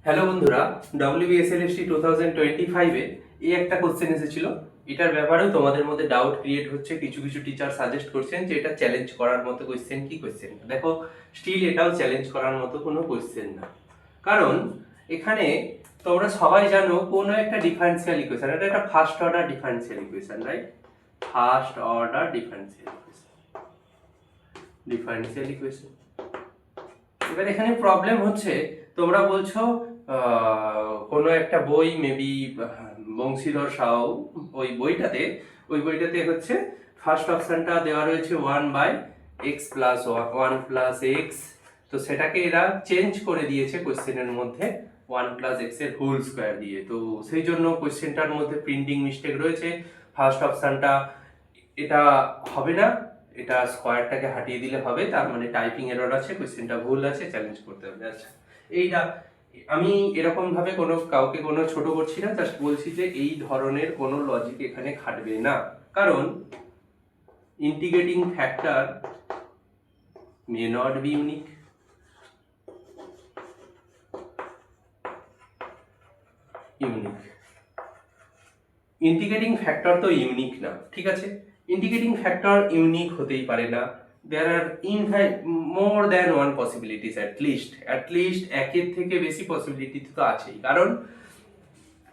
Hello বন্ধুরা, WBSLST 2025-এ এই একটা কোশ্চেন এসেছিল। এটার ব্যাপারেও তোমাদের মধ্যে ডাউট ক্রিয়েট হচ্ছে। কিছু কিছু টিচার সাজেস্ট করছেন যে এটা চ্যালেঞ্জ করার মতো কোশ্চেন। কি কোশ্চেন? দেখো, স্টিল এটাও চ্যালেঞ্জ করার মতো কোনো কোশ্চেন না। কারণ এখানে তোমরা সবাই জানো কোনো একটা ডিফারেন্সিয়াল ইকুয়েশন, এটা একটা first order differential equation, right? First order differential equation. এবার এখানে প্রবলেম হচ্ছে, তোমরা বলছো কোনো একটা বই, মেবি বংশীধর সাউ, ওই বইটাতে হচ্ছে ফার্স্ট অপশনটা দেওয়া রয়েছে 1/x+1 + x। তো সেটাকে এরা চেঞ্জ করে দিয়েছে কোশ্চেনের মধ্যে 1 + x এর হোল স্কোয়ার দিয়ে। তো সেই জন্য কোশ্চেনটার মধ্যে প্রিন্টিং মিস্টেক রয়েছে। ফার্স্ট অপশনটা এটা হবে না, এটা স্কোয়ারটাকে হাটিয়ে দিলে হবে, তার মানে টাইপিং এরর আছে, কোশ্চেনটা ভুল আছে, চ্যালেঞ্জ করতে হবে। আচ্ছা, এইটা আমি এরকম ভাবে কাউকে কোনো ছোট করছি না, জাস্ট বলছি যে এই ধরনের কোনো লজিক এখানে খাটবে না। কারণ integrating factor may not be unique. Integrating factor তো ইউনিক না, ঠিক আছে? ইন্টিগ্রেটিং ফ্যাক্টর ইউনিক হতেই পারে না। There are more than one possibilities, at least একের থেকে বেশি পসিবিলিটি তো আছেই।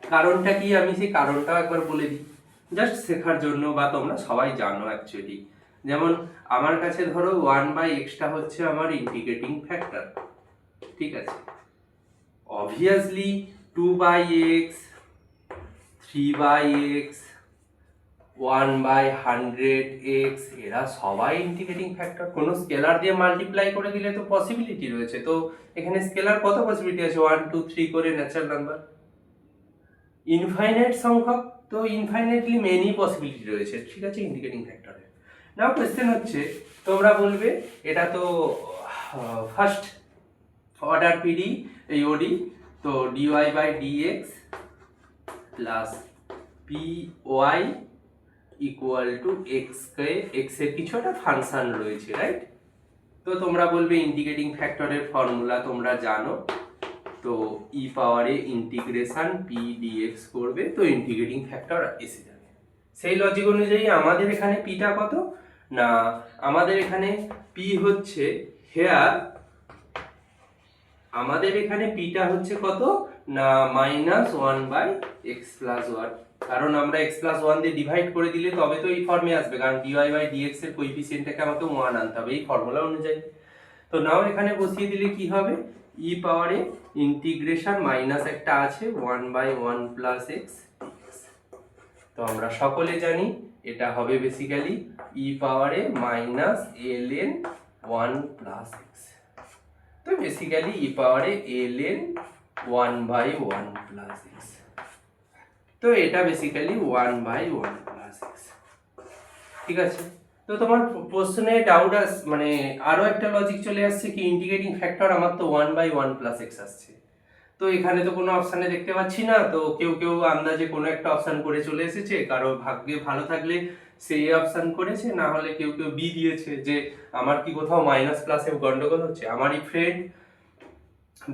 কারণটা কি, আমি সেই কারণটাও একবার বলে দিই, জাস্ট শেখার জন্য, বা তোমরা সবাই জানো অ্যাকচুয়ালি। যেমন আমার কাছে ধরো 1/x হচ্ছে আমার ইন্টিগ্রেটিং ফ্যাক্টর, ঠিক আছে? অবভিয়াসলি 2/x, 3/x, 1/100x এরা সবাই ইন্টিগ্রেটিং ফ্যাক্টর। কোনো স্কেলার দিয়ে মাল্টিপ্লাই করে দিলে তো পসিবিলিটি রয়েছে। তো এখানে স্কেলার কত পসিবিলিটি আছে? 1 2 3 করে ন্যাচারাল নাম্বার, ইনফাইনাইট সংখ্যক, তো ইনফাইনাইটলি মেনি পসিবিলিটি রয়েছে, ঠিক আছে, ইন্টিগ্রেটিং ফ্যাক্টরে। নাও কোয়েশ্চেন হচ্ছে, তোমরা বলবে এটা তো ফার্স্ট অর্ডার পিডি এই ওডি, তো dy/dx plus py equal to x এর কিছু একটা ফাংশন রয়েছে, রাইট? তো তোমরা বলবে ইন্টিগ্রেটিং ফ্যাক্টরের ফর্মুলা তোমরা জানো, তো ই পাওয়ারে ইন্টিগ্রেশন পি ডিএক্স করবে, তো ইন্টিগ্রেটিং ফ্যাক্টর এসে যাবে। সেই লজিক অনুযায়ী আমাদের এখানে পিটা কত না, আমাদের এখানে পি হচ্ছে হেয়ার, আমাদের এখানে পিটা হচ্ছে কত না -1/x+1, কারণ আমরা x+1 দিয়ে ডিভাইড করে দিলে তবে তো এই ফর্মে আসবে, কারণ dy/dx এর কোএফিসিয়েন্টটাকে আমাকে 1 আনতে হবে এই ফর্মুলা অনুযায়ী। তো নাও এখানে বসিয়ে দিলে কি হবে, ই পাওয়ারে ইন্টিগ্রেশন মাইনাস একটা আছে 1/1 + x। তো আমরা সকলে জানি এটা হবে বেসিক্যালি ই পাওয়ারে -ln 1 + x। তো বেসিক্যালি ই পাওয়ারে ln 1/1 + x। তো এটা বেসিক্যালি 1/1 + x, ঠিক আছে? তো তোমার প্রশ্নে ডাউট মানে আরো একটা লজিক চলে আসছে কি, ইন্টিগ্রেটিং ফ্যাক্টর আমার তো 1/1 + x আসছে, তো এখানে তো কোনো অপশানে দেখতে পাচ্ছি না। তো কেউ কেউ আন্দাজে কোনো একটা অপশান করে চলে এসেছে, কারো ভাগ্যে ভালো থাকলে সেই অপশান করেছে, না হলে কেউ কেউ বি দিয়েছে যে আমার কি কোথাও মাইনাস প্লাসে গন্ডগোল হচ্ছে। আমারই ফ্রেন্ড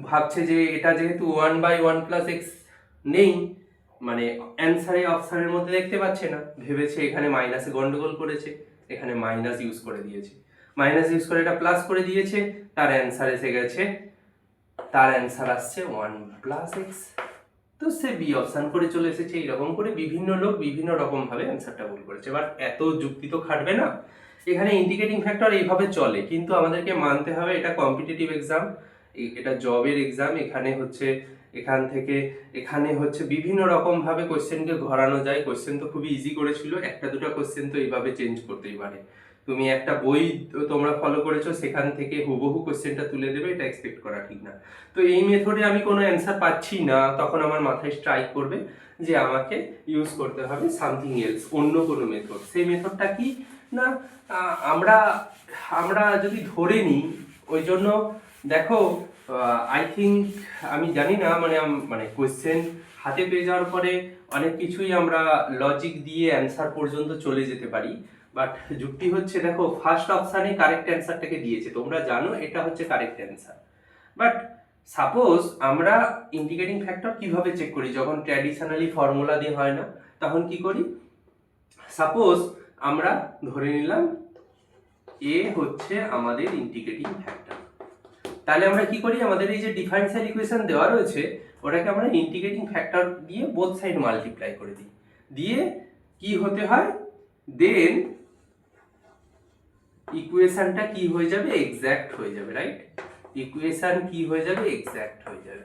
ভাবছে যে এটা যেহেতু 1/1 + x নেই, মানে অ্যান্সারে অপশানের মধ্যে দেখতে পাচ্ছে না, ভেবেছে এখানে মাইনাসে গন্ডগোল করেছে, এখানে মাইনাস ইউজ করে দিয়েছে, মাইনাস ইউজ করে এটা প্লাস করে দিয়েছে, তার অ্যান্সার এসে গেছে, তার অ্যান্সার আসছে 1 + x। তো সে বি অপশন করে চলে এসেছে। এরকম করে বিভিন্ন লোক বিভিন্ন রকম ভাবে অ্যান্সারটা ভুল করেছে। বাট এত যুক্তি তো খাটবে না, এখানে ইন্টিগ্রেটিং ফ্যাক্টর এইভাবে চলে, কিন্তু আমাদেরকে মানতে হবে এটা কম্পিটিটিভ এক্সাম, এটা জবের এক্সাম। এখানে হচ্ছে বিভিন্ন রকম ভাবে কোশ্চেনকে ঘোরানো যায়। কোশ্চেন তো খুবই ইজি করেছিল, একটা দুটো কোশ্চেন তো এইভাবে চেঞ্জ করতেই পারে। তুমি একটা বই তোমরা ফলো করেছো, সেখান থেকে হুবহু কোশ্চেনটা তুলে দেবে, এটা এক্সপেক্ট করা ঠিক না। তো এই মেথডে আমি কোনো অ্যান্সার পাচ্ছি না, তখন আমার মাথায় স্ট্রাইক করবে যে আমাকে ইউজ করতে হবে সামথিং এলস, অন্য কোনো মেথড। সেই মেথডটা কি না, আমরা আমরা যদি ধরে নিই, ওই জন্য দেখো আই থিঙ্ক, আমি জানি না, মানে কোয়েশ্চেন হাতে পেয়ে যাওয়ার পরে অনেক কিছুই আমরা লজিক দিয়ে অ্যান্সার পর্যন্ত চলে যেতে পারি। বাট যুক্তি হচ্ছে, দেখো ফার্স্ট অপশানে কারেক্ট অ্যান্সারটাকে দিয়েছে, তোমরা জানো এটা হচ্ছে কারেক্ট অ্যান্সার, বাট সাপোজ আমরা ইন্টিগ্রেটিং ফ্যাক্টর কিভাবে চেক করি যখন ট্র্যাডিশনালি ফর্মুলা দিয়ে হয় না, তখন কি করি, সাপোজ আমরা ধরে নিলাম এ হচ্ছে আমাদের ইন্টিগ্রেটিং ফ্যাক্টর, তাহলে আমরা কি করি, আমাদের এই যে ডিফারেনশিয়াল ইকুয়েশন দেওয়া রয়েছে ওটাকে আমরা ইন্টিগ্রেটিং ফ্যাক্টর দিয়ে বোথ সাইড মাল্টিপ্লাই করে দিই, দিয়ে কি হতে হয়, দেন ইকুয়েশনটা কি হয়ে যাবে, এক্সাক্ট হয়ে যাবে, রাইট, ইকুয়েশন কি হয়ে যাবে, এক্সাক্ট হয়ে যাবে।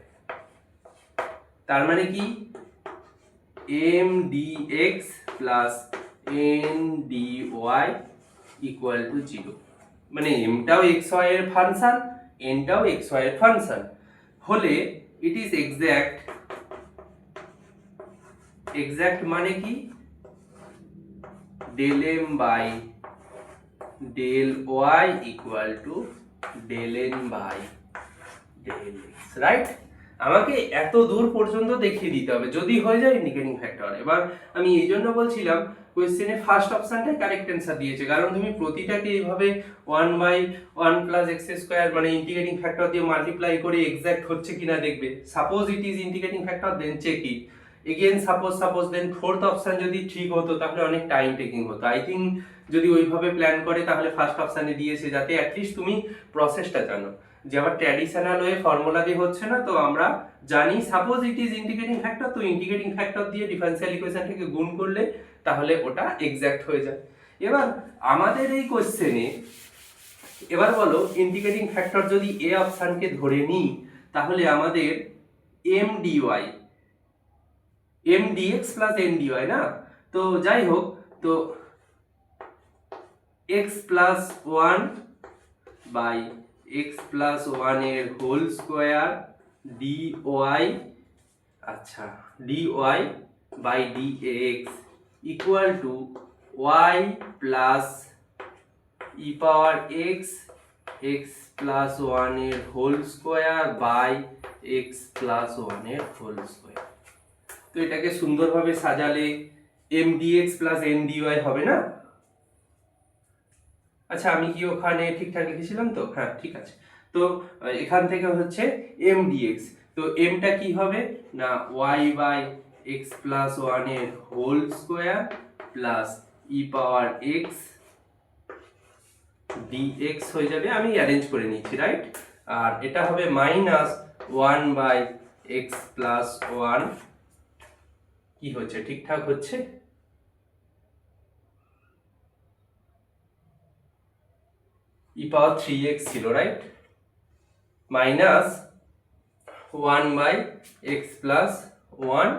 তার মানে কি, M D X plus N D Y equal to 0, মানে এমটাও এক্স ওয়াই এর ফাংশন, এনটাও এক্স ওয়াই এর ফাংশন হলে ইট ইজ এক্সাক্ট। এক্সাক্ট মানে কি, del M by del Y equal to del N by del X, right. আমাকে এত দূর পর্যন্ত দেখিয়ে দিতে হবে যদি হয়ে যায় ইন্ডিকেটিং ফ্যাক্টর। এবার আমি এই জন্য বলছিলাম কোয়েশ্চেনে ফার্স্ট অপশনটাই কারেক্ট অ্যান্সার দিয়েছে, কারণ তুমি প্রতিটাকে এইভাবে 1/1 প্লাস এক্স স্কোয়ার মানে ইন্টিগ্রেটিং ফ্যাক্টর দিয়ে মাল্টিপ্লাই করে এক্সাক্ট হচ্ছে কিনা দেখবে। Suppose it is integrating factor, then check it again, suppose then fourth option যদি ঠিক হতো তাহলে অনেক টাইম টেকিং হতো। আই থিঙ্ক যদি ওইভাবে প্ল্যান করে তাহলে ফার্স্ট অপশনে দিয়েছে যাতে অ্যাটলিস্ট তুমি প্রসেসটা জানো যে আবার ট্র্যাডিশনাল ওয়ে ফর্মুলা দিয়ে হচ্ছে না, তো আমরা জানি suppose it is integrating factor, তো ইন্টিগ্রেটিং ফ্যাক্টর দিয়ে ডিফারেনশিয়াল ইকুয়েশনটাকে গুণ করলে তাহলে ওটা এক্সাক্ট হয়ে যায়। এবার আমাদের এই কোশ্চেনে এবার বলো ইন্টিগ্রেটিং ফ্যাক্টর যদি এ অপশনকে ধরে নিই তাহলে আমাদের M D Y M D X plus N D Y না, তো যাই হোক, তো X plus 1 by X plus 1 এর হোল স্কোয়ার ডি ওয়াই, আচ্ছা D Y by D X equal to Y plus E power X X plus 1 এর whole square by X plus 1 এর whole square. তো এটাকে সুন্দরভাবে সাজালে M D X plus N D Y হবে না? আচ্ছা আমি কি ওখানে ঠিকঠাক লিখেছিলাম তো? হ্যাঁ ঠিক আছে। তো এখান থেকে হচ্ছে এম ডিএক্স, তো এমটা কি হবে না ওয়াই বাই এক্স প্লাস 1 এর whole square plus E power x dx হয়ে যাবে, আমি অ্যারেঞ্জ করে নিচ্ছি, রাইট। আর এটা হবে মাইনাস 1 বাই এক্স প্লাস 1, কি হচ্ছে ঠিকঠাক হচ্ছে? ই পাওয়ার 3x ছিল, right, minus 1 by X plus 1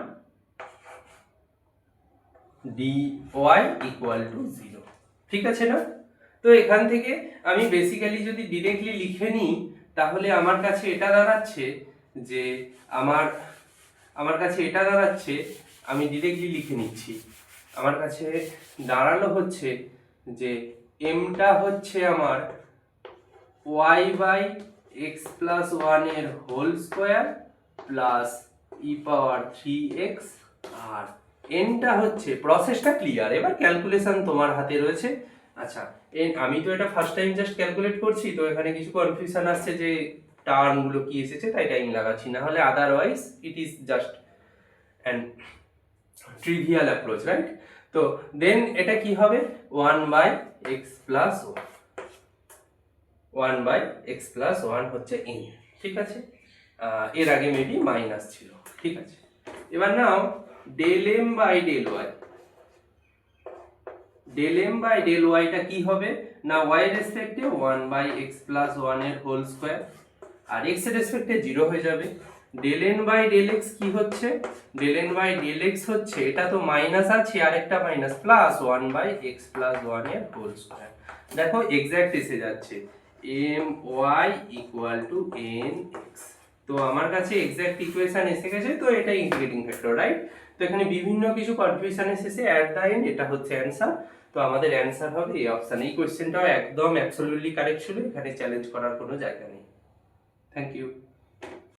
D Y equal to 0, ঠিক আছে না? তো এখান থেকে আমি বেসিক্যালি যদি ডিরেক্টলি লিখে নিই তাহলে আমার কাছে এটা দাঁড়াচ্ছে যে আমার কাছে এটা দাঁড়াচ্ছে, আমি ডিরেক্টলি লিখে নিচ্ছি, আমার কাছে দাঁড়ালো হচ্ছে যে এমটা হচ্ছে আমার ওয়াই বাই এক্স প্লাস 1 এর whole square plus E power 3x, আর এনটা হচ্ছে, প্রসেসটা ক্লিয়ার, এবার ক্যালকুলেশন তোমার হাতে রয়েছে। আচ্ছা আমি তো এটা ফার্স্ট টাইম জাস্ট ক্যালকুলেট করছি, তো এখানে কিছু কনফিউশন আসছে যে টার্মগুলো কি এসেছে তাই টাইম লাগাচ্ছি, না হলে otherwise it is just an trivial approach, right. তো দেন এটা কি হবে 1 by X plus 1 by X plus 1 হচ্ছে এন, ঠিক আছে। এর আগে মেবি মাইনাস ছিল, ঠিক আছে। এবার now del M by del Y, del M by del ওয়াইটা কি হবে না ওয়াই এর রেসপেক্টে 1 বাই এক্স প্লাস 1 এর হোল স্কোয়ার, আর এক্স এর রেসপেক্টে 0 হয়ে যাবে। Del N by del X কি হচ্ছে, del N by del X হচ্ছে, এটা তো মাইনাস আছে আর একটা minus, plus 1 by X plus 1 এর হোল স্কোয়ার। দেখো এক্সাক্ট এসে যাচ্ছে M Y equal to N X, তো আমার কাছে এক্সাক্ট ইকুয়েশন এসে গেছে, তো এটা ইন্টিগ্রেটিং ফ্যাক্টর, রাইট। তো এখানে বিভিন্ন কিছু কনফিউশন এসেছে, অ্যাট দ্য এন্ড এটা হচ্ছে অ্যান্সার। তো আমাদের অ্যান্সার হবে এই অপশন। এই কোশ্চেনটাও একদম অ্যাবসলিউটলি কারেক্ট ছিল, এখানে চ্যালেঞ্জ করার কোনো জায়গা নেই। Thank you.